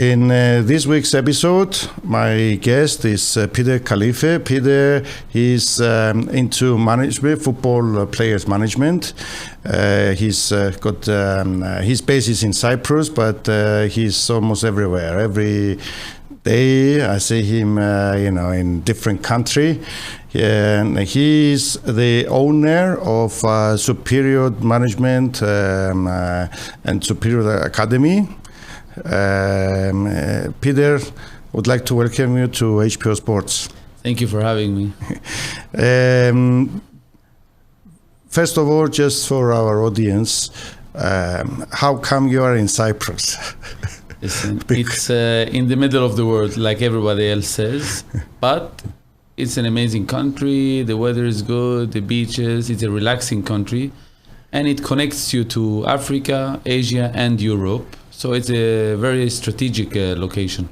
In this week's episode, my guest is Peter Khalife. Peter, he's into management, football players management. He's got his base is in Cyprus, but he's almost everywhere. Every day I see him, in different country. And he's the owner of Superior Management and Superior Academy. Peter, would like to welcome you to HPO Sports. Thank you for having me. First of all, just for our audience, how come you are in Cyprus? Listen, it's in the middle of the world, like everybody else says, but it's an amazing country. The weather is good, the beaches. It's a relaxing country, and it connects you to Africa, Asia, and Europe. So it's a very strategic location.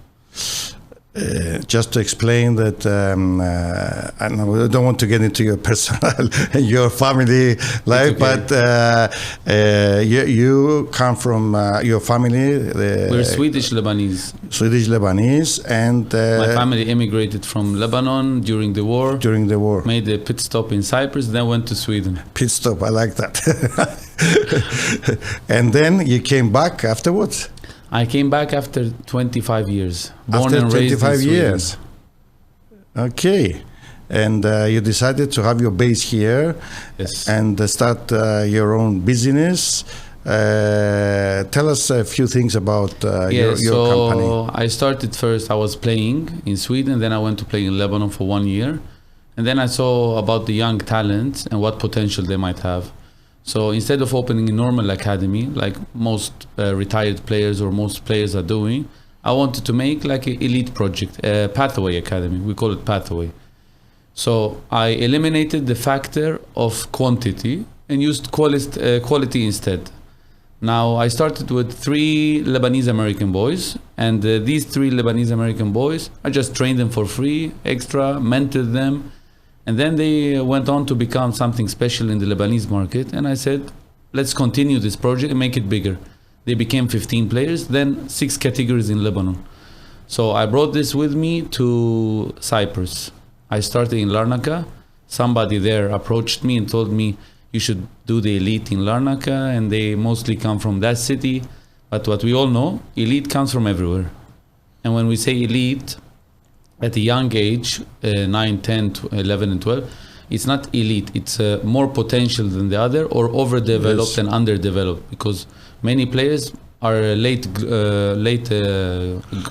Just to explain that, I don't want to get into your personal, your family life, okay. But you come from your family. We're Swedish Lebanese. Swedish Lebanese, and my family immigrated from Lebanon during the war. During the war, made a pit stop in Cyprus, then went to Sweden. Pit stop, I like that. And then you came back afterwards. I came back after 25 years. Born and raised in Sweden. Years. Okay. And you decided to have your base here. Yes. And start your own business. Tell us a few things about your company. So I started first, I was playing in Sweden, then I went to play in Lebanon for 1 year. And then I saw about the young talents and what potential they might have. So instead of opening a normal academy, like most retired players or most players are doing, I wanted to make like an elite project, a pathway academy. We call it pathway. So I eliminated the factor of quantity and used quality instead. Now I started with 3 Lebanese American boys, and these 3 Lebanese American boys, I just trained them for free, extra, mentored them. And then they went on to become something special in the Lebanese market. And I said, let's continue this project and make it bigger. They became 15 players, then 6 categories in Lebanon. So I brought this with me to Cyprus. I started in Larnaca. Somebody there approached me and told me, you should do the elite in Larnaca, and they mostly come from that city. But what we all know, elite comes from everywhere. And when we say elite, at a young age, 9, 10, 11 and 12, it's not elite, it's more potential than the other, or overdeveloped and underdeveloped, because many players are late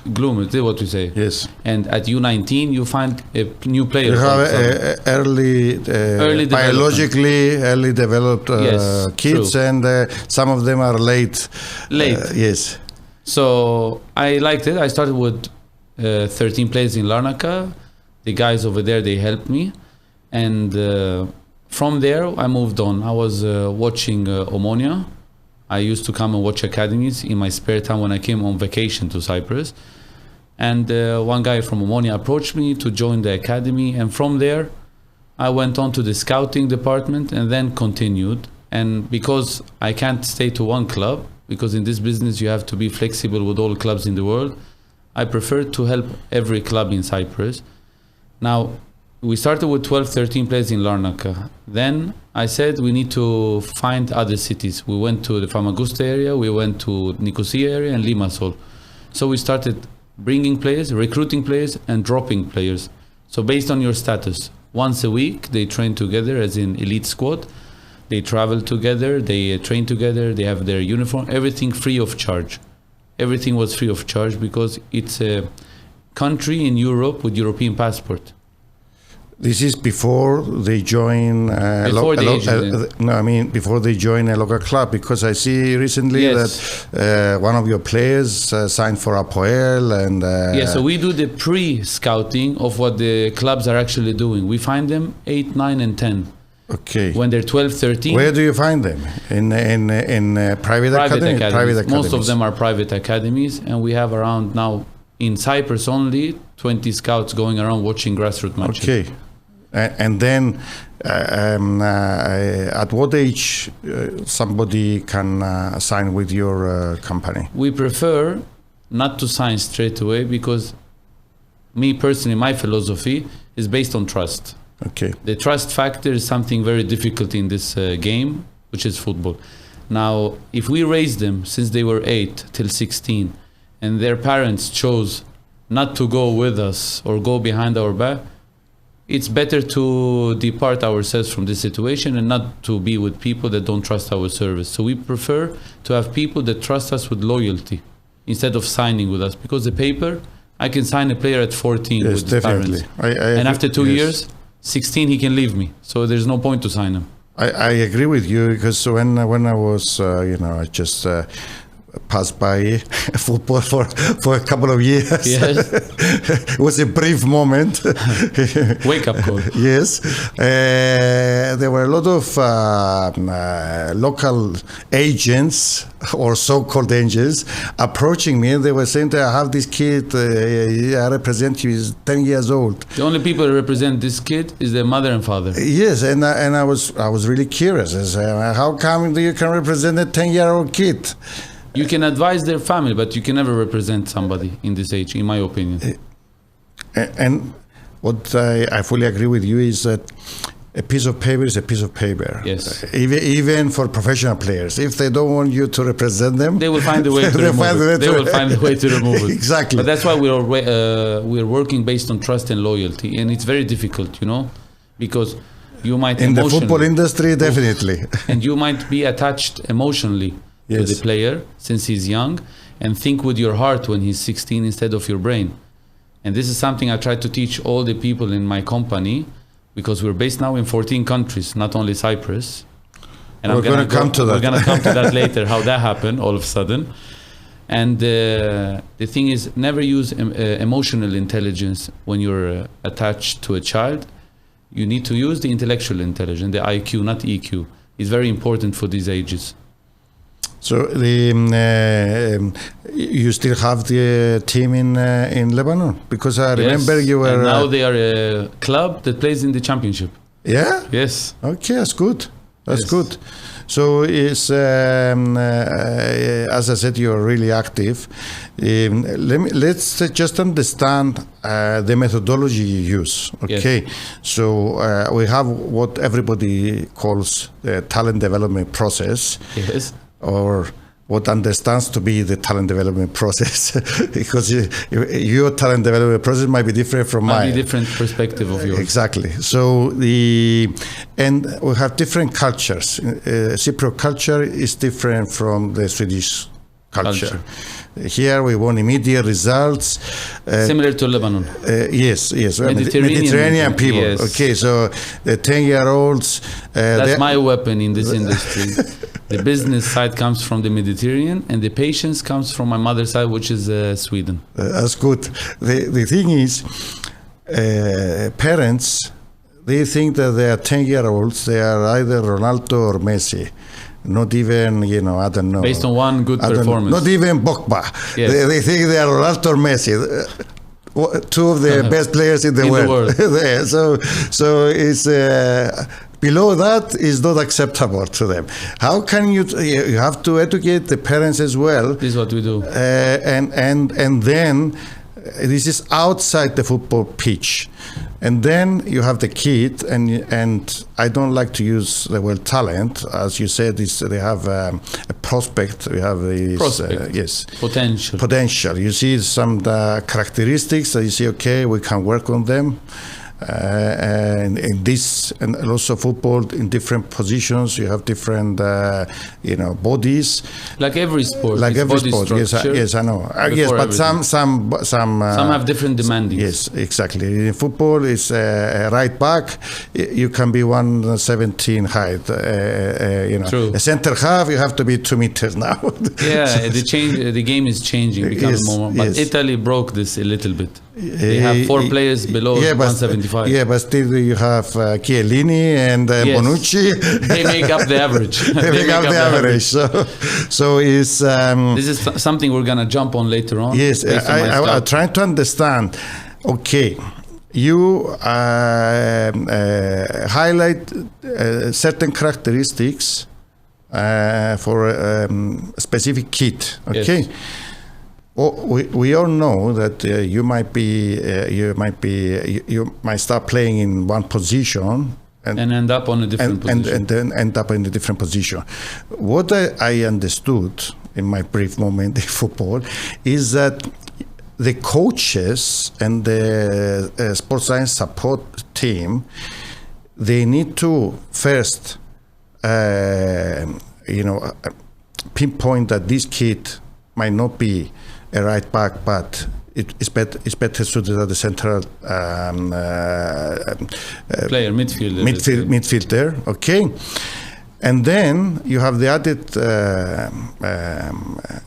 gloomers, is what we say. Yes. And at U19, you find a new player. You have early biologically early developed yes, kids, true. And some of them are late. Yes. So I liked it. I started with 13 players in Larnaca. The guys over there, they helped me, and from there I moved on. I was watching Omonia. I used to come and watch academies in my spare time when I came on vacation to Cyprus, and one guy from Omonia approached me to join the academy, and from there I went on to the scouting department and then continued. And because I can't stay to one club, because in this business you have to be flexible with all clubs in the world, I prefer to help every club in Cyprus. Now, we started with 12, 13 players in Larnaca. Then I said we need to find other cities. We went to the Famagusta area, we went to Nicosia area and Limassol. So we started bringing players, recruiting players, and dropping players. So based on your status, once a week they train together as in elite squad. They travel together, they train together, they have their uniform, everything free of charge. Everything was free of charge because it's a country in Europe with European passport. This is before they join before they join a local club, because I see recently yes. that one of your players signed for Apoel and so we do the pre-scouting of what the clubs are actually doing. We find them 8, 9 and 10. Okay. When they're 12, 13. Where do you find them? In private academies? Private academies. Most of them are private academies, and we have around now in Cyprus only 20 scouts going around watching grassroots matches. Okay. And then at what age somebody can sign with your company? We prefer not to sign straight away, because me personally, my philosophy is based on trust. Okay. The trust factor is something very difficult in this game, which is football. Now, if we raise them since they were 8 till 16, and their parents chose not to go with us or go behind our back, it's better to depart ourselves from this situation and not to be with people that don't trust our service. So we prefer to have people that trust us with loyalty instead of signing with us, because the paper, I can sign a player at 14 Yes, with his definitely. parents. And after 2 years, 16, he can leave me. So there's no point to sign him. I agree with you, because when I was, I just passed by football for a couple of years. Yes. It was a brief moment. Wake up call. Yes. There were a lot of local agents, or so-called agents, approaching me, and they were saying that I have this kid, I represent you, he's 10 years old. The only people who represent this kid is their mother and father. Yes, and I was really curious. I said, how come you can represent a 10-year-old kid? You can advise their family, but you can never represent somebody in this age, in my opinion. And what I fully agree with you is that a piece of paper is a piece of paper. Yes. Even for professional players, if they don't want you to represent them, they will find a way to remove it. They will find a way to remove it. Exactly. But that's why we're working based on trust and loyalty, and it's very difficult, because you might in the football industry, definitely, and you might be attached emotionally to the player since he's young, and think with your heart when he's 16 instead of your brain. And this is something I try to teach all the people in my company, because we're based now in 14 countries, not only Cyprus. And we're going to come to that. We're going to come to that later, how that happened all of a sudden. And the thing is, never use emotional intelligence when you're attached to a child. You need to use the intellectual intelligence, the IQ, not EQ. It's very important for these ages. So you still have the team in Lebanon? Because I remember you were... And now they are a club that plays in the championship. Yeah? Yes. Okay, that's good. That's good. So it's, as I said, you're really active. Let's just understand the methodology you use. Okay. Yes. So we have what everybody calls the talent development process. Yes. Or what understands to be the talent development process, because your talent development process might be different from mine. Might be different perspective of yours. Exactly. So and we have different cultures. Cypriot culture is different from the Swedish culture. Here we want immediate results. Similar to Lebanon. Yes. Mediterranean people. Yes. Okay, so the 10-year-olds. That's my weapon in this industry. The business side comes from the Mediterranean, and the patience comes from my mother's side, which is Sweden. That's good. The thing is, parents, they think that they are 10-year-olds. They are either Ronaldo or Messi. Not even, I don't know. Based on one good performance. Not even Pogba. Yes. They think they are Ronaldo or Messi. Two of the best players in the world. So it's below that is not acceptable to them. How can you have to educate the parents as well? This is what we do. And then this is outside the football pitch. And then you have the kid, and I don't like to use the word talent, as you said. They have a prospect. We have this, yes, potential. You see some characteristics that you see. Okay, we can work on them. And in this, and also football in different positions, you have different, bodies. Like every sport. Like every sport. Yes, I know. Yes, but some have different demandings. Yes, exactly. In football, it's a right back. You can be 117 height. True. A center half, you have to be 2 meters now. Yeah, the game is changing, becoming more. But Italy broke this a little bit. They have 4 players below 175. Yeah, but still you have Chiellini and Bonucci. They make up the average. They make up the average. So it's... this is something we're going to jump on later on. Yes, I'm trying to understand. Okay, you highlight certain characteristics for a specific kid. Okay. Yes. we all know that you might start playing in one position and end up on a different position. And then end up in a different position. What I understood in my brief moment in football is that the coaches and the sports science support team, they need to first, pinpoint that this kid might not be a right back, but it's better suited as the central player, midfielder. Okay, and then you have the added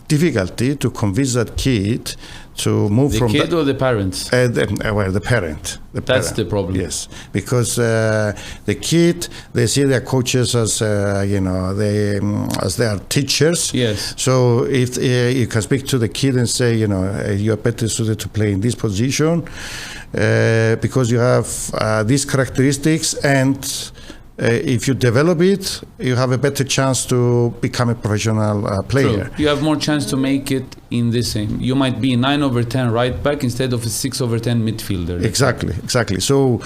difficulty to convince that kid to move from the kid or the parents. The parent. That's the problem. Yes, because the kid, they see their coaches as as their teachers. Yes. So if you can speak to the kid and say, you are better suited to play in this position because you have these characteristics, and if you develop it, you have a better chance to become a professional player. True. You have more chance to make it in this same. You might be 9/10 right back instead of a 6/10 midfielder. Exactly. So,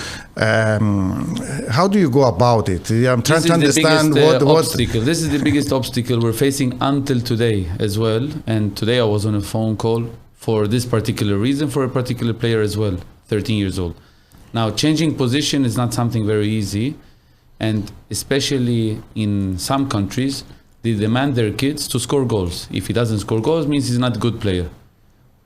how do you go about it? I'm trying to understand what obstacle. This is the biggest obstacle we're facing until today as well. And today I was on a phone call for this particular reason for a particular player as well, 13 years old. Now, changing position is not something very easy. And especially in some countries, they demand their kids to score goals. If he doesn't score goals, means he's not a good player,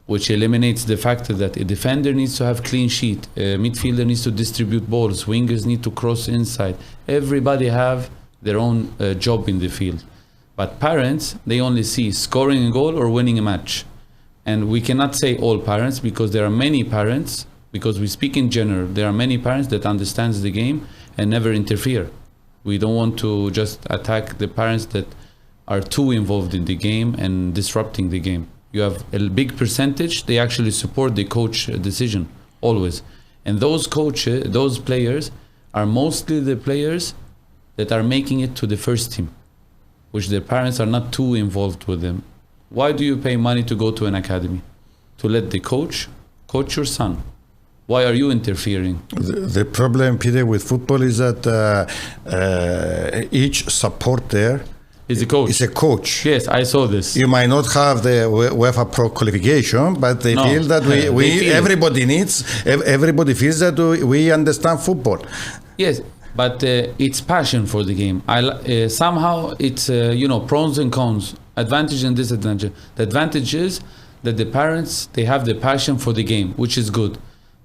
which eliminates the fact that a defender needs to have clean sheet, a midfielder needs to distribute balls, wingers need to cross inside. Everybody have their own job in the field. But parents, they only see scoring a goal or winning a match. And we cannot say all parents, because there are many parents, because we speak in general, there are many parents that understands the game and never interfere. We don't want to just attack the parents that are too involved in the game and disrupting the game. You have a big percentage, they actually support the coach decision, always. And those coaches, those players, are mostly the players that are making it to the first team, which their parents are not too involved with them. Why do you pay money to go to an academy? To let the coach your son. Why are you interfering? The problem, Peter, with football is that each supporter is a coach. Is a coach. Yes, I saw this. You might not have the UEFA Pro qualification, but they feel that everybody feels that we understand football. Yes, but it's passion for the game. Somehow it's pros and cons, advantage and disadvantage. The advantage is that the parents, they have the passion for the game, which is good.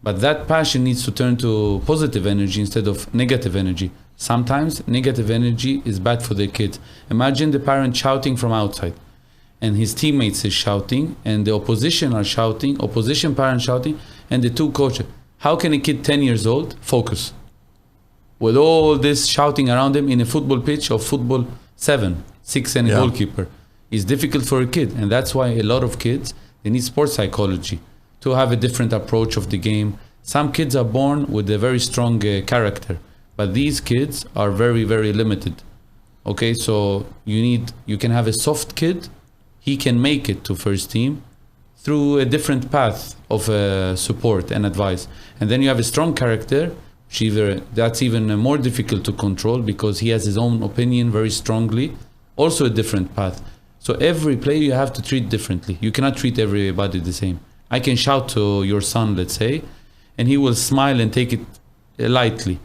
But that passion needs to turn to positive energy instead of negative energy. Sometimes negative energy is bad for the kids. Imagine the parent shouting from outside and his teammates is shouting and the opposition are shouting, opposition parents shouting, and the two coaches. How can a kid 10 years old focus? With all this shouting around him in a football pitch of football 7, 6 and a goalkeeper. It's difficult for a kid, and that's why a lot of kids, they need sports psychology to have a different approach of the game. Some kids are born with a very strong character, but these kids are very, very limited. Okay, so you can have a soft kid, he can make it to first team through a different path of support and advice. And then you have a strong character, that's even more difficult to control because he has his own opinion very strongly, also a different path. So every player you have to treat differently. You cannot treat everybody the same. I can shout to your son, let's say, and he will smile and take it lightly.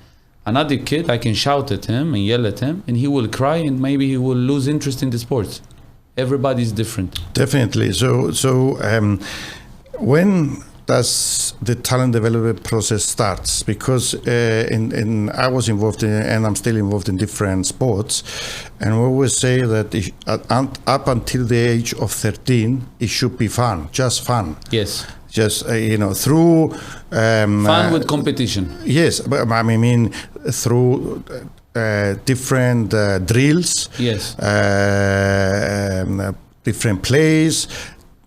Another kid, I can shout at him and yell at him, and he will cry and maybe he will lose interest in the sports. Everybody's different. Definitely. So when does the talent development process starts? Because I was involved in, and I'm still involved in different sports, and we always say that up until the age of 13, it should be fun, just fun. Yes. Just through fun with competition. Yes, but I mean through different drills. Yes. Different plays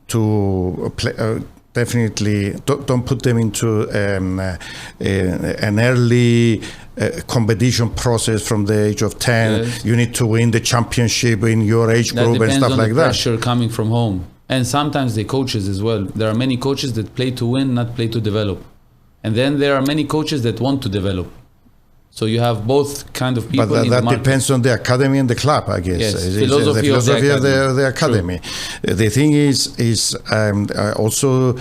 to play. Definitely don't put them into an early competition process from the age of 10. Yes. You need to win the championship in your age group and stuff like that. Pressure coming from home And sometimes the coaches as well. There are many coaches that play to win, not play to develop. And then there are many coaches that want to develop. So you have both kind of people. But that depends on the academy and the club, I guess. Yes, it's philosophy the philosophy of the academy. The thing is also,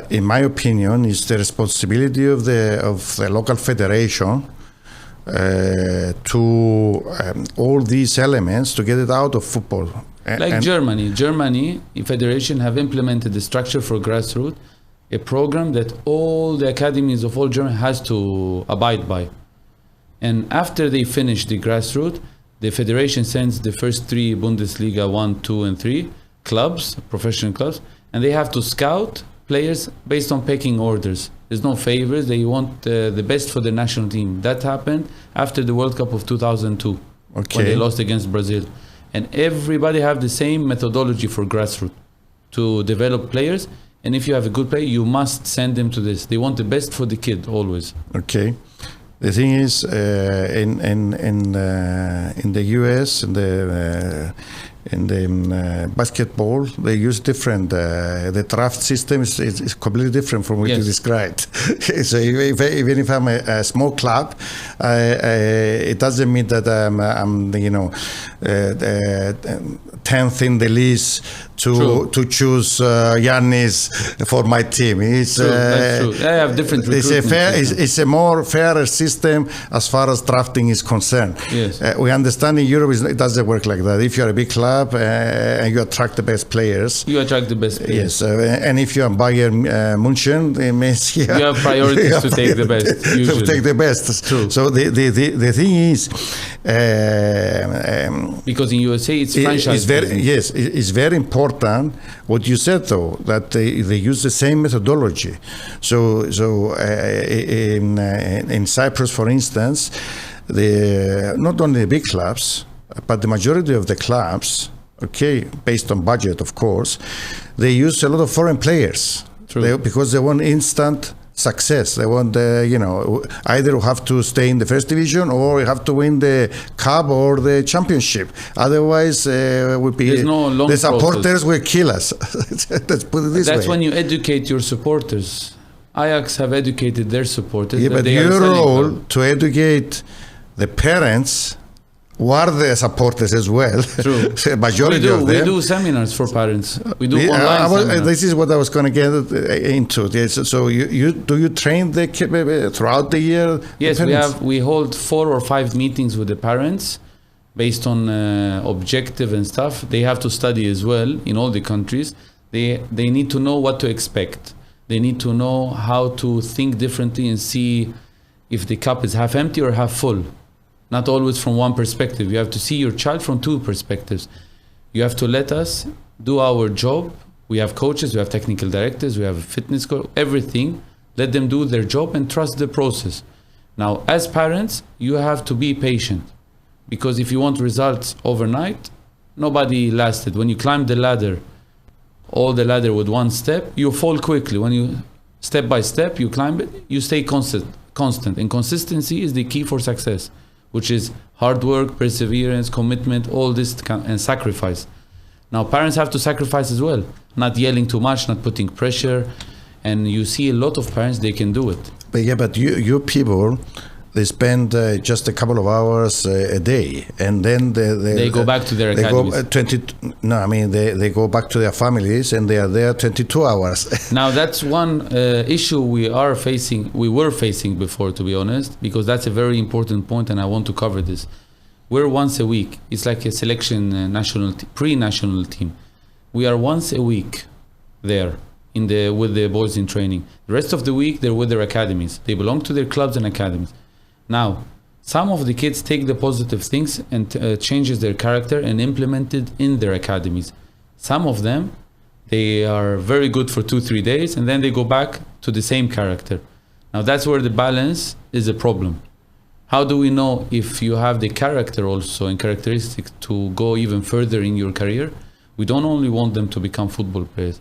in my opinion, is the responsibility of the local federation to all these elements to get it out of football. Like Germany, the federation have implemented the structure for grassroots, a program that all the academies of all Germany has to abide by. And after they finish the grassroots, the federation sends the first 3 Bundesliga 1, 2, and 3 clubs, professional clubs, and they have to scout players based on pecking orders. There's no favors. They want the best for the national team. That happened after the World Cup of 2002, when they lost against Brazil. And everybody have the same methodology for grassroots to develop players. And if you have a good player, you must send them to this. They want the best for the kid always. Okay. The thing is, in the US, in the basketball, they use different. The draft system is completely different from what you described. So even if I'm a small club, it doesn't mean that I'm 10th in the list to choose Giannis for my team. It's that's true. I have different recruitment. It's a more fairer system as far as drafting is concerned. Yes. We understand in Europe it doesn't work like that. If you're a big club and you attract the best players. You attract the best players. Yes, and if you're Bayern München, it means you have priorities to take the best. Usually. To take the best. True. So the thing is, because in USA it's franchise. It's very important what you said though, that they use the same methodology. So in Cyprus, for instance, not only the big clubs, but the majority of the clubs, based on budget, of course, they use a lot of foreign players. Because they want instant success. They want, either have to stay in the first division or you have to win the cup or the championship. Otherwise, the supporters will kill us. Let's put it this way. That's when you educate your supporters. Ajax have educated their supporters. Yeah, but your role to educate the parents who are the supporters as well. True. Majority of them. We do seminars for parents. We do online seminars. This is what I was going to get into. Yes. So do you train the throughout the year? Yes, we hold 4 or 5 meetings with the parents based on objective and stuff. They have to study as well in all the countries. They need to know what to expect. They need to know how to think differently and see if the cup is half empty or half full. Not always from one perspective. You have to see your child from 2 perspectives. You have to let us do our job. We have coaches, we have technical directors, we have a fitness coach, everything. Let them do their job and trust the process. Now, as parents, you have to be patient. Because if you want results overnight, nobody lasted. When you climb the ladder, all the ladder with one step, you fall quickly. When you step by step, you climb it, you stay constant. And consistency is the key for success, which is hard work, perseverance, commitment, all this, and sacrifice. Now, parents have to sacrifice as well, not yelling too much, not putting pressure. And you see a lot of parents, they can do it. But you people, they spend just a couple of hours a day, and then they go back to their academies. They go back to their families, and they are there 22 hours. Now, that's one issue we were facing before, to be honest, because that's a very important point, and I want to cover this. We're once a week. It's like a selection pre-national team. We are once a week there with the boys in training. The rest of the week, they're with their academies. They belong to their clubs and academies. Now, some of the kids take the positive things and changes their character and implement it in their academies. Some of them, they are very good for 2-3 days and then they go back to the same character. Now that's where the balance is a problem. How do we know if you have the character also and characteristics to go even further in your career? We don't only want them to become football players.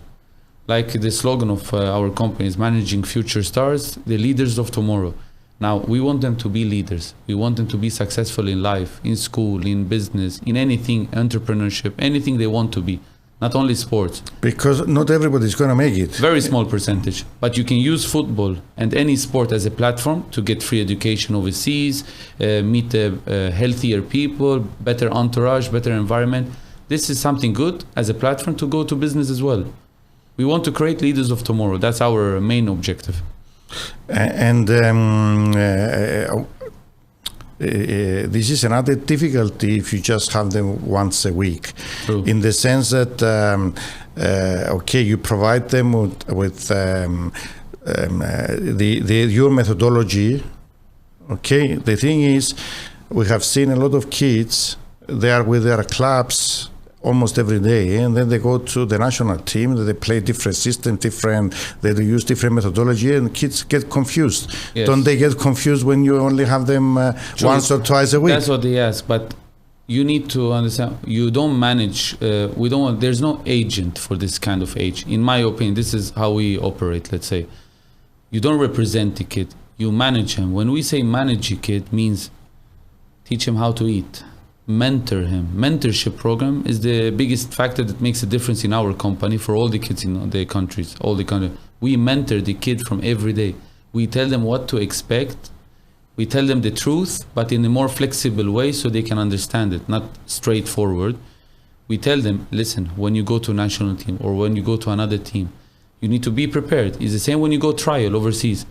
Like the slogan of our company is managing future stars, the leaders of tomorrow. Now, we want them to be leaders. We want them to be successful in life, in school, in business, in anything, entrepreneurship, anything they want to be. not only sports. Because not everybody is going to make it. Very small percentage. But you can use football and any sport as a platform to get free education overseas, meet healthier people, better entourage, better environment. This is something good as a platform to go to business as well. We want to create leaders of tomorrow. That's our main objective. And this is another difficulty if you just have them once a week. True. In the sense that okay, you provide them with your methodology. Okay, the thing is, we have seen a lot of kids, they are with their clubs almost every day, and then they go to the national team, they play different systems, they use different methodology, and kids get confused. Yes. Don't they get confused when you only have them once or twice a week? That's what they ask, but you need to understand, you don't manage, there's no agent for this kind of age. In my opinion, this is how we operate, let's say. You don't represent the kid, you manage him. When we say manage a kid, means teach him how to eat, mentor him. Mentorship program is the biggest factor that makes a difference in our company for all the kids in the countries, all the countries. We mentor the kid from every day. We tell them what to expect. We tell them the truth, but in a more flexible way so they can understand it, not straightforward. We tell them, listen, when you go to a national team or when you go to another team, you need to be prepared. It's the same when you go trial overseas.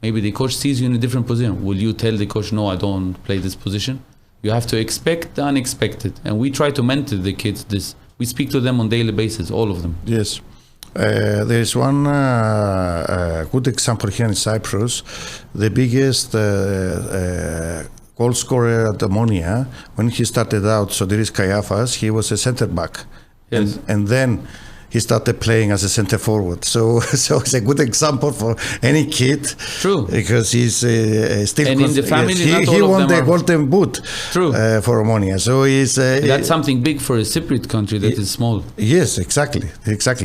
Maybe the coach sees you in a different position. Will you tell the coach, no, I don't play this position? You have to expect the unexpected. And we try to mentor the kids this. We speak to them on a daily basis, all of them. Yes. There is one good example here in Cyprus. The biggest goal scorer at Ammonia, when he started out, Sotiris Kayafas, he was a center back. Yes. And then he started playing as a center forward. So it's a good example for any kid. True. Because he's still... And in the family, yes, he won the golden boot. True. For Ammonia. So he's... that's something big for a Cypriot country that is small. Yes, exactly.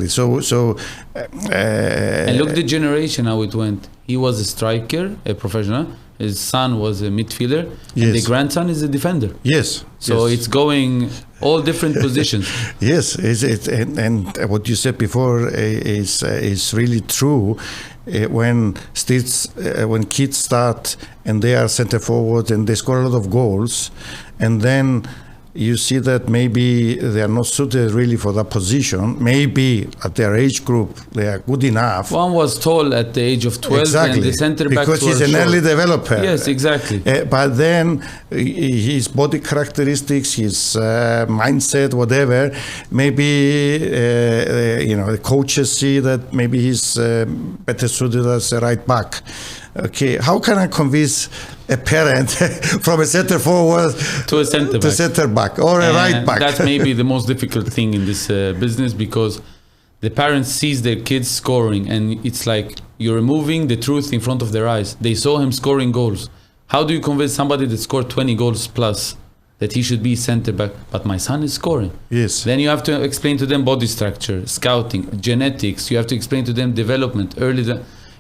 So and look the generation how it went. He was a striker, a professional. His son was a midfielder, yes. And the grandson is a defender. Yes. So yes. It's going all different positions. Yes, and what you said before is really true. When kids start and they are center forward and they score a lot of goals, and then you see that maybe they are not suited really for that position. Maybe at their age group they are good enough. One was tall at the age of 12, exactly. And the center back because he's an early developer. Yes, exactly. But then his body characteristics, his mindset, whatever, maybe the coaches see that maybe he's better suited as a right back. Okay, how can I convince a parent from a center forward to a center back or a right back? That's maybe the most difficult thing in this business, because the parents sees their kids scoring and it's like you're removing the truth in front of their eyes. They saw him scoring goals. How do you convince somebody that scored 20 goals plus that he should be center back? But my son is scoring. Yes. Then you have to explain to them body structure, scouting, genetics. You have to explain to them development early.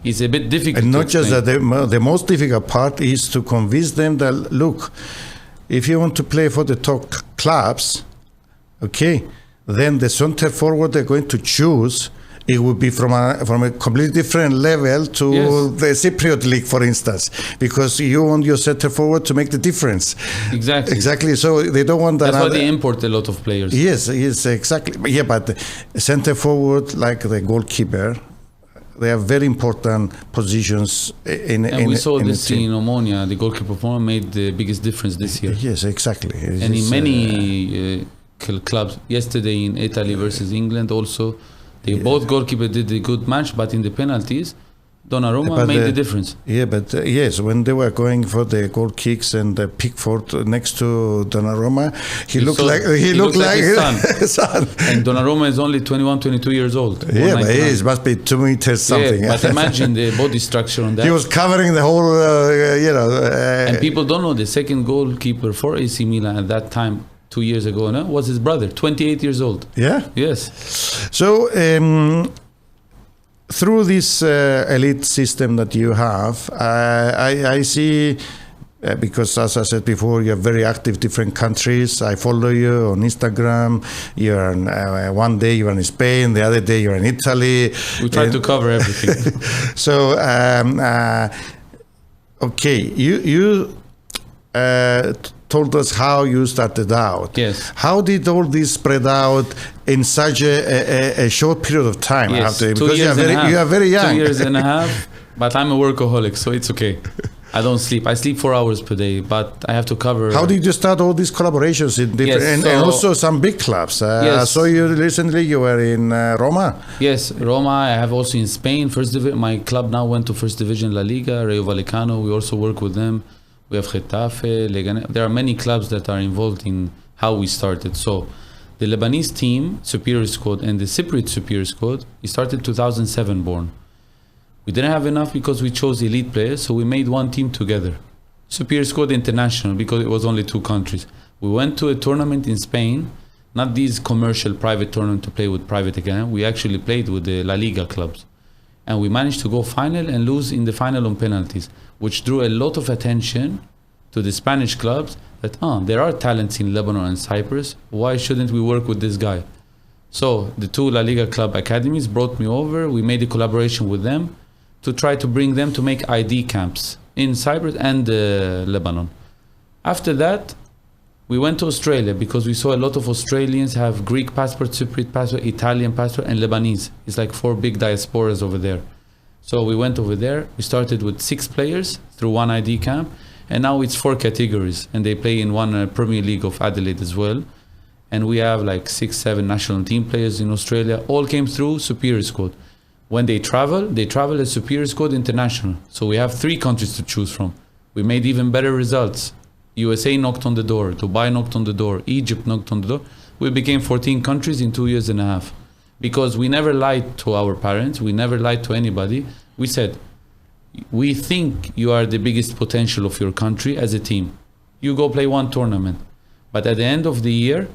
It's a bit difficult. And not just that, the most difficult part is to convince them that, look, if you want to play for the top clubs, okay, then the center forward they're going to choose, it would be from a completely different level to yes. the Cypriot League, for instance, because you want your center forward to make the difference. Exactly. So they don't want that. That's why they import a lot of players. Yes, exactly. Yeah, but center forward, like the goalkeeper, they are very important positions and we saw this in Ammonia. The goalkeeper performance made the biggest difference this year. Yes, exactly. And in many clubs, yesterday in Italy versus England also, both goalkeepers did a good match, but in the penalties, Donnarumma made the difference. Yeah, but yes, when they were going for the goal kicks and Pickford next to Donnarumma, he looked like his son. And Donnarumma is only 21, 22 years old. Yeah, but he must be 2 meters something. Yeah, but imagine the body structure on that. He was covering the whole, and people don't know the second goalkeeper for AC Milan at that time, 2 years ago, was his brother, 28 years old. Yeah? Yes. So, through this elite system that you have, I see because as I said before, you're very active, different countries. I follow you on Instagram. You're one day you're in Spain, the other day you're in Italy. We try to cover everything. So, okay, you told us how you started out. Yes. How did all this spread out in such a short period of time? Yes, Because you are very young. 2 years and a half, but I'm a workaholic, so it's okay. I don't sleep. I sleep 4 hours per day, but I have to cover. How did you start all these collaborations in different, and also some big clubs? Yes. So you were in Roma. Yes, Roma. I have also in Spain. My club now went to First Division La Liga, Rayo Vallecano. We also work with them. We have Getafe, Leganés. There are many clubs that are involved in how we started. So the Lebanese team, Superior Squad, and the Cypriot Superior Squad, we started 2007 born. We didn't have enough because we chose elite players, so we made one team together. Superior Squad International, because it was only 2 countries. We went to a tournament in Spain, not these commercial private tournament to play with private again. We actually played with the La Liga clubs. And we managed to go final and lose in the final on penalties, which drew a lot of attention to the Spanish clubs that, there are talents in Lebanon and Cyprus. Why shouldn't we work with this guy? So the 2 La Liga club academies brought me over. We made a collaboration with them to try to bring them to make ID camps in Cyprus and Lebanon. After that, we went to Australia because we saw a lot of Australians have Greek passport, Cypriot passport, Italian passport, and Lebanese. It's like 4 big diasporas over there. So we went over there. We started with 6 players through one ID camp, and now it's 4 categories, and they play in one Premier League of Adelaide as well. And we have like 6, 7 national team players in Australia. All came through Superior Squad. When they travel as Superior Squad International. So we have 3 countries to choose from. We made even better results. USA knocked on the door, Dubai knocked on the door, Egypt knocked on the door. We became 14 countries in 2 years and a half. Because we never lied to our parents, we never lied to anybody. We said, we think you are the biggest potential of your country as a team. You go play one tournament. But at the end of the year,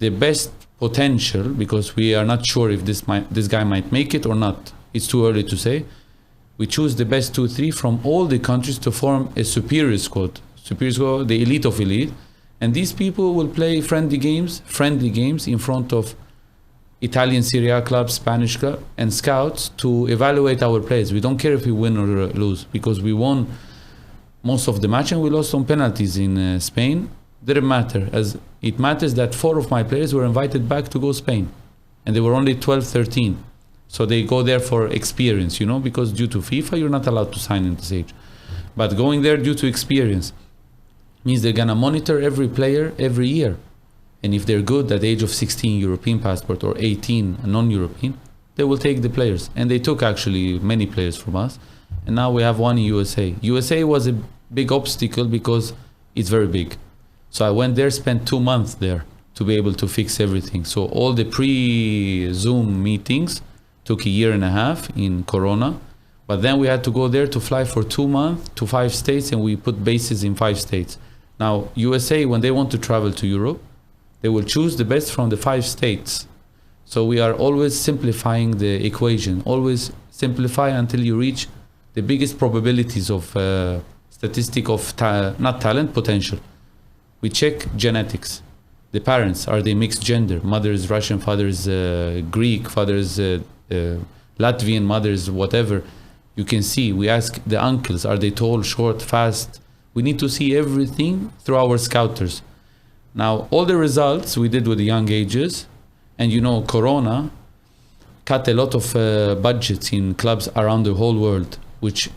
the best potential, because we are not sure if this guy might make it or not. It's too early to say. We choose the best 2, 3 from all the countries to form a superior squad. Superior squad, the elite of elite. And these people will play friendly games in front of Italian Serie A clubs, Spanish clubs, and scouts to evaluate our players. We don't care if we win or lose, because we won most of the match and we lost on penalties in Spain. Didn't matter, as it matters that 4 of my players were invited back to go Spain, and they were only 12, 13. So they go there for experience, because due to FIFA, you're not allowed to sign in this age. But going there due to experience means they're gonna monitor every player every year. And if they're good at the age of 16 European passport or 18 non-European, they will take the players. And they took actually many players from us. And now we have one in USA. USA was a big obstacle because it's very big. So I went there, spent 2 months there to be able to fix everything. So all the pre-Zoom meetings took a year and a half in Corona. But then we had to go there to fly for 2 months to 5 states, and we put bases in 5 states. Now, USA, when they want to travel to Europe, they will choose the best from the 5 states. So we are always simplifying the equation. Always simplify until you reach the biggest probabilities of statistic of not talent, potential. We check genetics. The parents, are they mixed gender? Mother is Russian, father is Greek, father is Latvian, mother is whatever. You can see, we ask the uncles, are they tall, short, fast? We need to see everything through our scouters. Now, all the results we did with the young ages, and Corona cut a lot of budgets in clubs around the whole world, which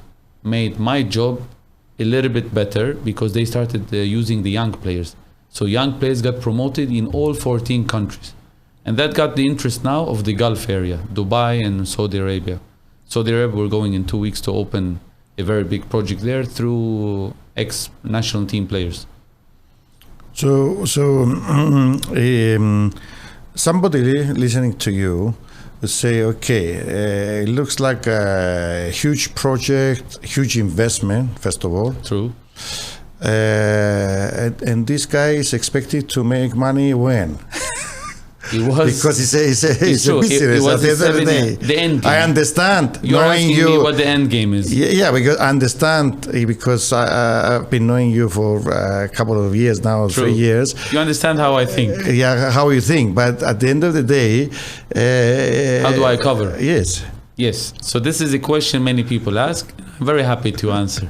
made my job a little bit better because they started using the young players. So young players got promoted in all 14 countries. And that got the interest now of the Gulf area, Dubai and Saudi Arabia. Saudi Arabia, we're going in 2 weeks to open a very big project there through ex-national team players. So somebody listening to you would say, okay, it looks like a huge project, huge investment, first of all. True. And this guy is expected to make money when? It was because it's a true. business. It was at the end of the day. the end game. I understand. You're asking me what the end game is. Yeah, because I understand because I've been knowing you for a couple of years now, True. 3 years. You understand how I think. Yeah, how you think. But at the end of the day, How do I cover? Yes. Yes. So this is a question many people ask. I'm very happy to answer.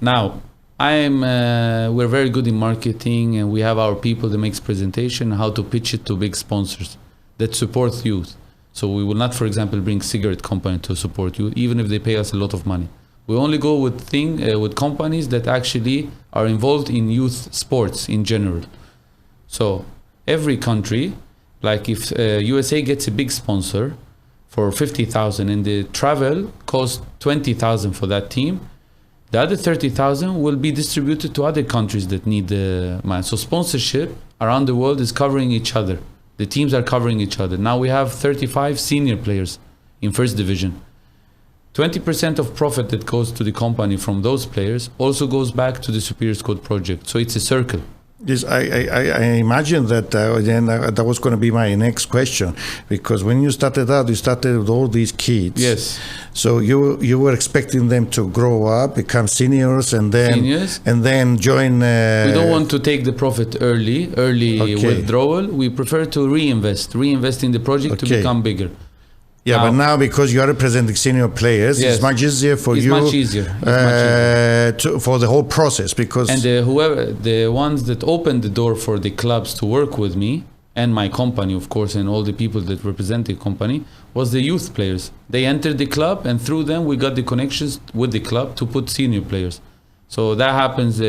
Now, we're very good in marketing, and we have our people that makes presentation how to pitch it to big sponsors that support youth. So we will not, for example, bring cigarette company to support youth, even if they pay us a lot of money. We only go with companies that actually are involved in youth sports in general. So every country, like if USA gets a big sponsor for 50,000 and the travel costs 20,000 for that team, the other 30,000 will be distributed to other countries that need the money. So sponsorship around the world is covering each other. The teams are covering each other. Now we have 35 senior players in first division. 20% of profit that goes to the company from those players also goes back to the Superior Squad project. So it's a circle. Yes, I imagine that that was going to be my next question, because when you started out, you started with all these kids. Yes. So you were expecting them to grow up, become seniors, and then join. We don't want to take the profit early Okay. withdrawal. We prefer to reinvest in the project to become bigger. Yeah, but now because you are representing senior players, Yes. it's much easier for It's you. much easier. For the whole process, because And the ones that opened the door for the clubs to work with me and my company, of course, and all the people that represent the company, was the youth players. They entered the club, and through them we got the connections with the club to put senior players. So that happens.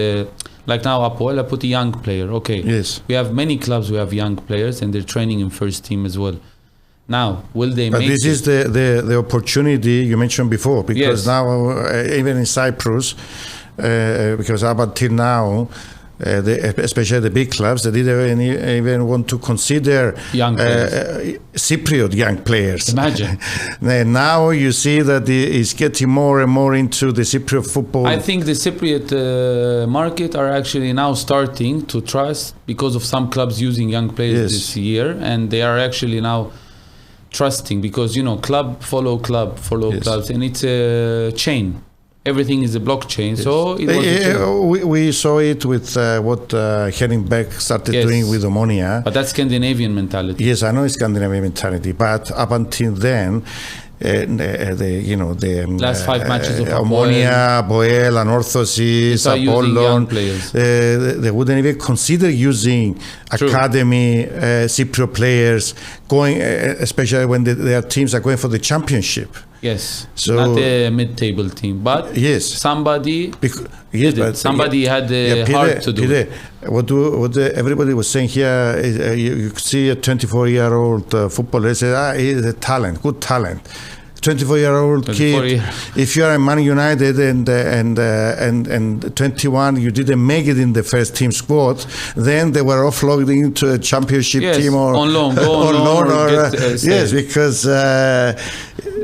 Like now, Apoel, I put a young player. Okay. Yes. We have many clubs who have young players, and they're training in first team as well. Now, will they but make this is the opportunity you mentioned before, because Yes. now even in Cyprus, because up until now, especially the big clubs, they didn't even want to consider Young players. Cypriot young players. Imagine. Now you see that it's getting more and more into the Cypriot football. I think the Cypriot market are actually now starting to trust, because of some clubs using young players Yes. this year, and they are actually now trusting, because club follow Yes. clubs, and it's a chain. Everything is a blockchain. Yes. So it was we saw it with what Henning Beck started Yes. doing with Omonia. But that's Scandinavian mentality. Yes, I know it's Scandinavian mentality, but up until then, the last 5 matches of Omonia, Boel, Anorthosis, Apollon, they wouldn't even consider using True. academy Cypriot players going, especially when their teams are going for the championship. Yes, So- not a mid-table team, but Yes. somebody Yes, did it. Somebody had the heart to do it. What everybody was saying here is you see a 24-year-old footballer say, he's a talent, good talent. 24-year-old 24 kid. year. If you are in Man United and 21, you didn't make it in the first team squad, then they were offloading into a championship Yes, team or on loan, go on loan or get, yes, because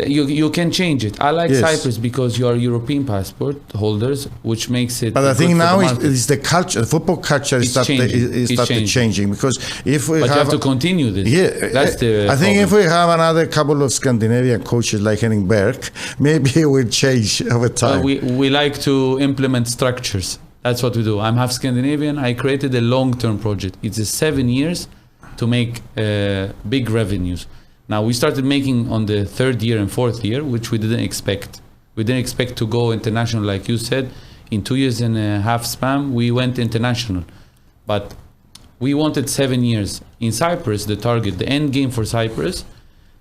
you can change it. I like Yes. Cyprus because you are European passport holders, which makes it. But I think good for now the it's market. the culture, the football culture is It's started changing. changing, because if we But you have have to continue this. yeah, That's the. I think problem. if we have another couple of Scandinavian coaches like Henning Berg, maybe it will change over time. We like to implement structures. That's what we do. I'm half Scandinavian. I created a long-term project. It's 7 years to make big revenues. Now we started making on the 3rd year and 4th year, which we didn't expect. We didn't expect to go international, like you said. In 2 years and a half span, we went international. But we wanted 7 years. In Cyprus, the target, the end game for Cyprus,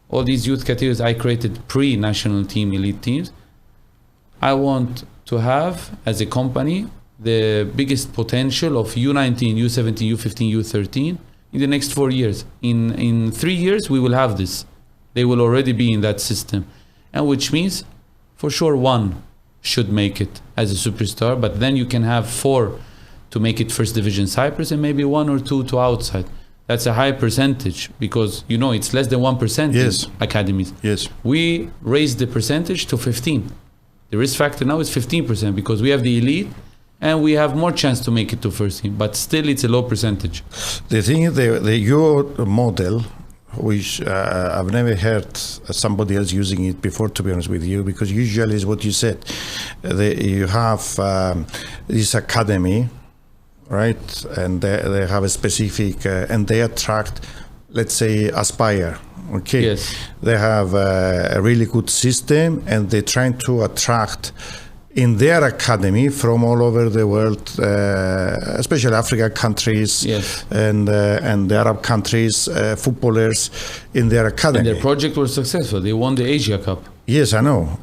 all these youth categories, I created pre-national team, elite teams. I want to have, as a company, the biggest potential of U19, U17, U15, U13 in the next 4 years. In 3 years, we will have this. They will already be in that system. And which means, for sure, one should make it as a superstar, but then you can have 4 to make it first division Cyprus and maybe 1 or 2 to outside. That's a high percentage, because it's less than 1% Yes. in academies. Yes. We raised the percentage to 15. The risk factor now is 15% because we have the elite and we have more chance to make it to first team, but still it's a low percentage. The thing is, your model which I've never heard somebody else using it before, to be honest with you, because usually is what you said. You have this academy, right? And they have a specific, and they attract, let's say, aspire. Okay. Yes. They have a really good system, and they're trying to attract in their academy from all over the world, especially African countries, yes, and the Arab countries, footballers in their academy. And their project was successful. They won the Asia Cup. Yes, I know.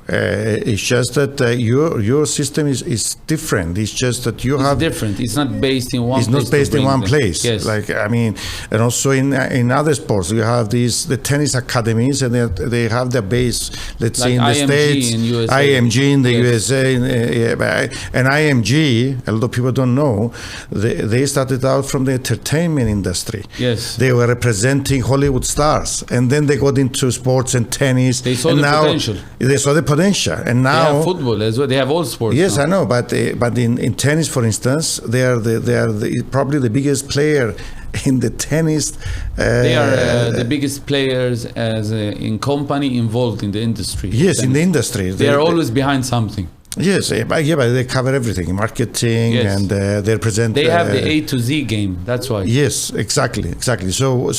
It's just that your system is different. It's just that you have different. It's not based in one. It's not based in one place. Yes. Like, I mean, and also in other sports, you have the tennis academies, and they have their base. Let's say in the IMG States, in USA. IMG in the Yes. USA, and IMG. A lot of people don't know. They started out from the entertainment industry. Yes. They were representing Hollywood stars, and then they got into sports and tennis. They saw the potential. They saw the potential, and now they have football as well. They have all sports. Yes, now. I know, but in tennis, for instance, they are probably the biggest player in the tennis. They are the biggest players as in company involved in the industry. Yes, in the industry. They are always behind something. Yes, but they cover everything, marketing, yes, and they present. They have the A to Z game. That's why. Yes, exactly. So,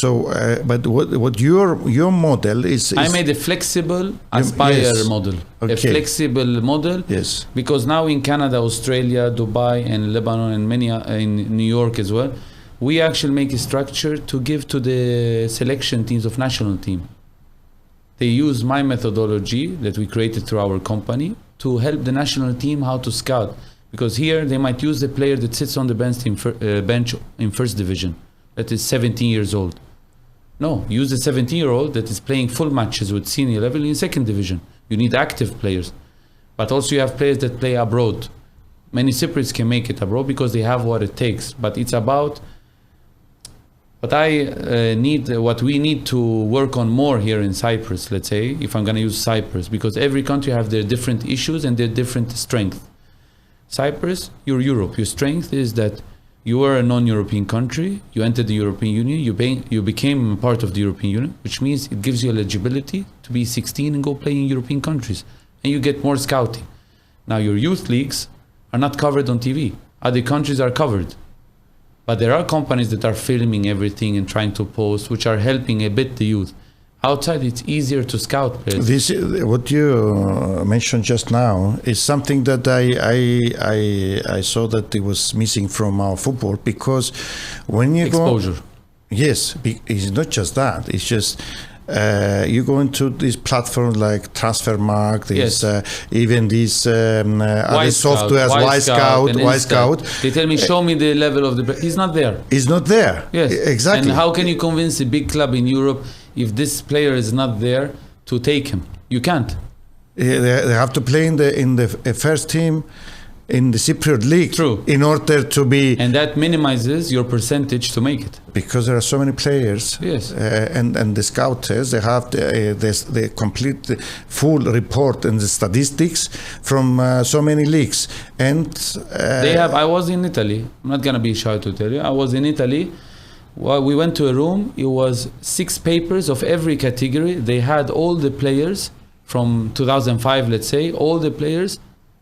but what your model is? I made a flexible aspire yes, model. okay. A flexible model. Yes. Because now in Canada, Australia, Dubai, and Lebanon, and many in New York as well, we actually make a structure to give to the selection teams of national team. They use my methodology that we created through our company to help the national team how to scout. Because here they might use the player that sits on the bench in first division, that is 17 years old. No, use the 17-year-old that is playing full matches with senior level in second division. You need active players. But also you have players that play abroad. Many Cypriots can make it abroad because they have what it takes. But it's about what we need to work on more here in Cyprus, let's say, if I'm going to use Cyprus, because every country have their different issues and their different strength. Cyprus, you're Europe. Your strength is that you are a non-European country, you entered the European Union, you became part of the European Union, which means it gives you eligibility to be 16 and go play in European countries. And you get more scouting. Now your youth leagues are not covered on TV. Other countries are covered. But there are companies that are filming everything and trying to post, which are helping a bit the youth. Outside, it's easier to scout players. This, what you mentioned just now, is something that I saw that it was missing from our football, because when you exposure. Yes, it's not just that. It's just you go into these platforms like Transfermarkt, even these other softwares, Y-Scout. They tell me, show me the level of the player. He's not there. He's not there. Yes, exactly. And how can you convince a big club in Europe if this player is not there to take him? You can't. They have to play in the first team in the Cypriot League. True. In order to be... And that minimizes your percentage to make it. Because there are so many players. Yes. And the scouters, they have the complete full report and the statistics from so many leagues. And... they have... I was in Italy. I'm not going to be shy to tell you. I was in Italy. Well, we went to a room. It was 6 papers of every category. They had all the players from 2005, let's say, all the players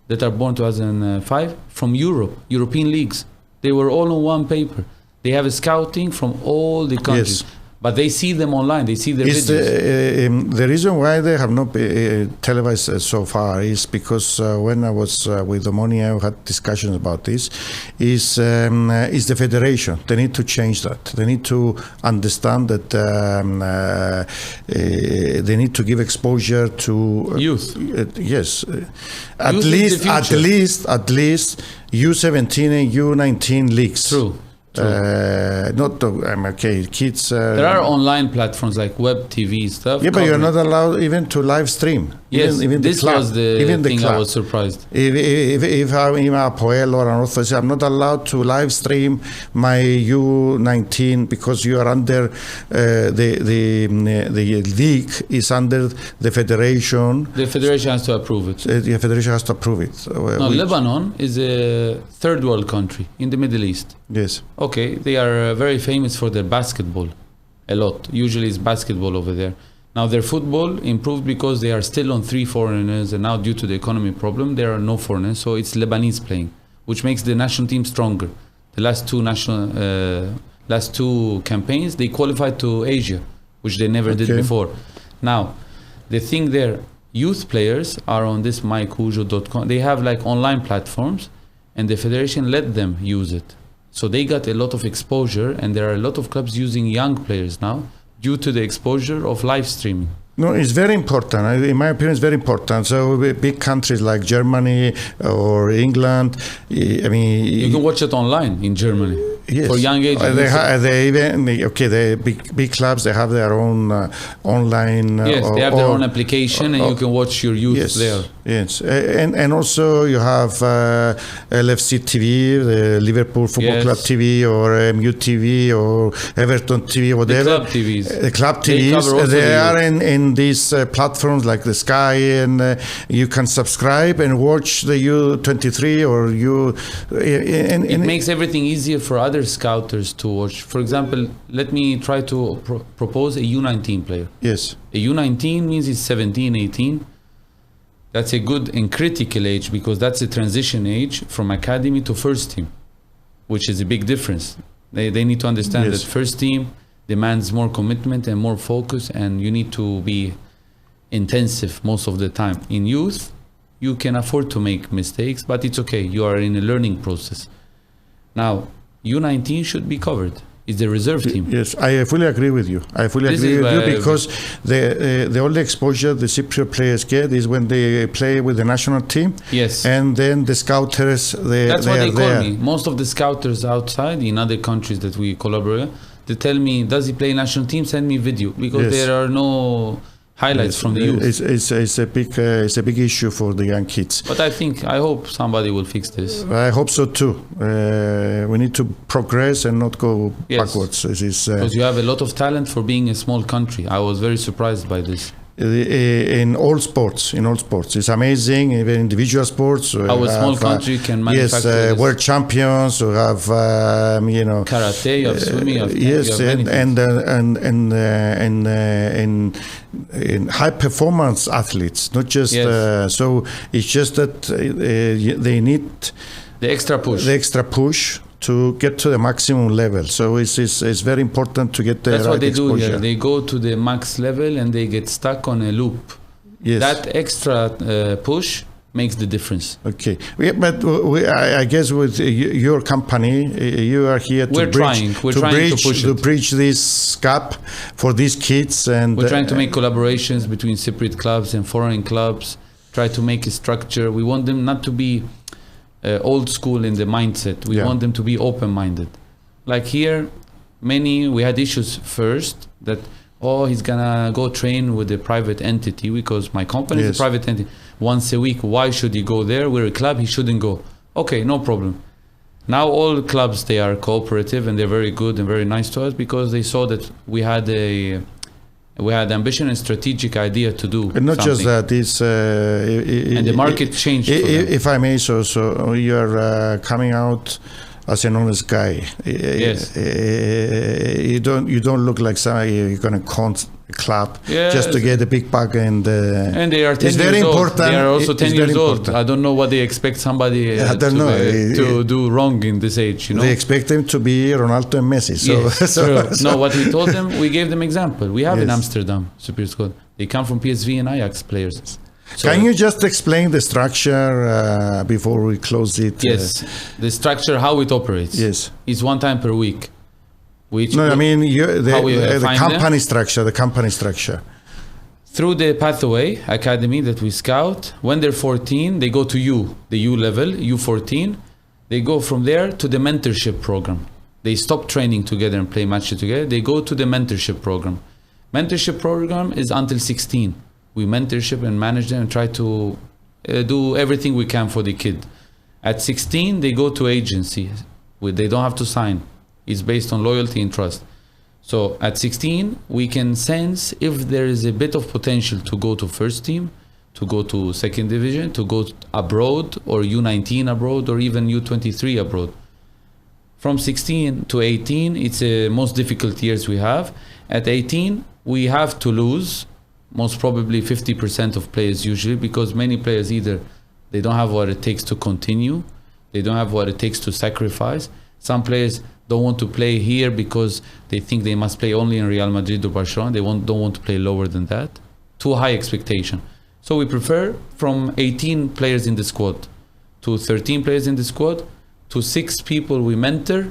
that are born 2005 from European leagues. They were all on one paper. They have a scouting from all the countries. Yes. But they see them online. They see their videos. The reason why they have not been televised so far is because when I was with Omonia, we had discussions about this, is the federation. They need to change that. They need to understand that they need to give exposure to youth. Yes, at least U17 and U19 leagues. True. Not okay, kids. There are online platforms like web TV stuff. Yeah, but you're not allowed even to live stream. Yes, even this was the thing I was surprised. If I'm a Poel or an Orthodox, I'm not allowed to live stream my U19 because you are under the league is under the federation. The federation has to approve it. The federation has to approve it. No, Lebanon is a third world country in the Middle East. Yes. Okay, they are very famous for their basketball. a lot. Usually it's basketball over there. Now their football improved because they are still on 3 foreigners, and now due to the economy problem, there are no foreigners, so it's Lebanese playing, which makes the national team stronger. The last two campaigns, they qualified to Asia, which they never did before. Now, the thing there, youth players are on this mycujo.com. They have like online platforms, and the federation let them use it. So they got a lot of exposure, and there are a lot of clubs using young players now due to the exposure of live streaming. No, it's very important. In my opinion, it's very important. So big countries like Germany or England, I mean... You can watch it online in Germany. Yes. For young age. The big clubs, they have their own online... Yes, they have their own application, and you can watch your youth there. Yes, and also you have LFC TV, the Liverpool Football Club TV, or MU TV, or Everton TV, whatever. The club TVs. The club TVs, they are in these platforms like the Sky, and you can subscribe and watch the U23 or It makes everything easier for other scouters to watch. For example, let me try to propose a U19 player. Yes. A U19 means it's 17, 18. That's a good and critical age, because that's a transition age from academy to first team, which is a big difference. They need to understand that first team demands more commitment and more focus, and you need to be intensive most of the time. In youth, you can afford to make mistakes, but it's okay. You are in a learning process. Now, U19 should be covered. It's the reserve team. Yes, I fully agree with you. I fully agree with you, because the only exposure the Cypriot players get is when they play with the national team. Yes. And then the scouters, that's what they call me. Most of the scouters outside in other countries that we collaborate, they tell me, does he play national team? Send me video, because there are no highlights from the youth. It's a big issue for the young kids. But I hope somebody will fix this. I hope so too. We need to progress and not go backwards. Because you have a lot of talent for being a small country. I was very surprised by this. In all sports, it's amazing. Even individual sports, our small country can manufacture this. World champions. We have karate, you have swimming, you have and high performance athletes, not just so it's just that they need the extra push to get to the maximum level. So it's very important to get the That's right what they exposure. do here. They go to the max level and they get stuck on a loop. Yes. That extra push makes the difference. Okay, I guess with your company, you are here to bridge this gap for these kids, and we're trying to make collaborations between Cypriot clubs and foreign clubs. Try to make a structure. We want them not to be old school in the mindset. We want them to be open-minded. Like here, we had issues first that he's gonna go train with a private entity, because my company is a private entity. Once a week, why should he go there? We're a club, he shouldn't go. Okay, no problem. Now all clubs, they are cooperative and they're very good and very nice to us, because they saw that we had ambition and strategic idea to do and not something. Just that, and the market changed. If I may, so you're coming out as an honest guy. Yes. You don't look like somebody you're going to con club just to get a big bag, and they are 10 years old. They are also 10 years old. I don't know what they expect somebody to do wrong in this age. They expect them to be Ronaldo and Messi. No, what we told them, we gave them example. We have in Amsterdam Superior Squad. They come from PSV and Ajax players. So, can you just explain the structure before we close it? Yes, the structure, how it operates. Yes, is one time per week. The company structure. Through the Pathway Academy that we scout, when they're 14, they go to the U level, U14. They go from there to the mentorship program. They stop training together and play matches together. They go to the mentorship program. Mentorship program is until 16. We mentorship and manage them and try to do everything we can for the kid. At 16, they go to agency. They don't have to sign. It's based on loyalty and trust. So at 16, we can sense if there is a bit of potential to go to first team, to go to second division, to go abroad, or U19 abroad, or even U23 abroad. From 16 to 18, it's the most difficult years we have. At 18, we have to lose most probably 50% of players usually, because many players either they don't have what it takes to continue, they don't have what it takes to sacrifice. Some players don't want to play here because they think they must play only in Real Madrid or Barcelona. They don't want to play lower than that. Too high expectation. So we prefer from 18 players in the squad to 13 players in the squad to 6 people we mentor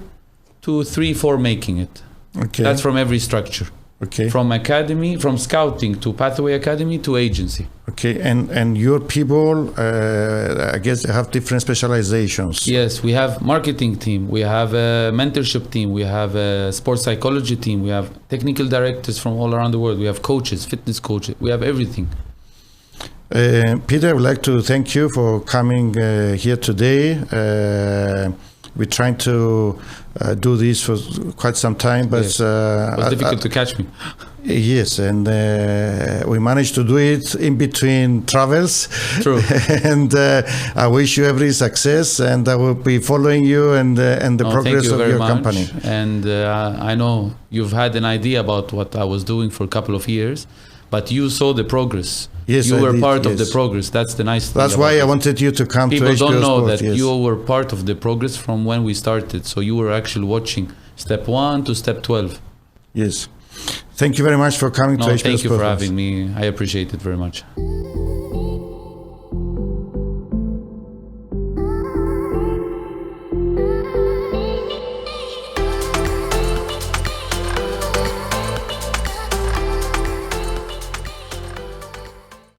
to 3-4 making it. Okay. That's from every structure. Okay. From academy, from scouting to pathway academy to agency. Okay, and your people, I guess they have different specializations. Yes, we have marketing team, we have a mentorship team, we have a sports psychology team, we have technical directors from all around the world, we have coaches, fitness coaches, we have everything. Peter, I would like to thank you for coming here today. We're trying to do this for quite some time, but yes. It was difficult to catch me. Yes, and we managed to do it in between travels. True. And I wish you every success, and I will be following you and the progress of your company. And I know you've had an idea about what I was doing for a couple of years, but you saw the progress. Yes, you I were did, part of yes. the progress. That's the nice thing. That's why I wanted you to come People to HPO don't know Sports, that yes. you were part of the progress from when we started. So you were actually watching step 1 to step 12. Yes. Thank you very much for coming to HPO Sports. Thank you for having me. I appreciate it very much.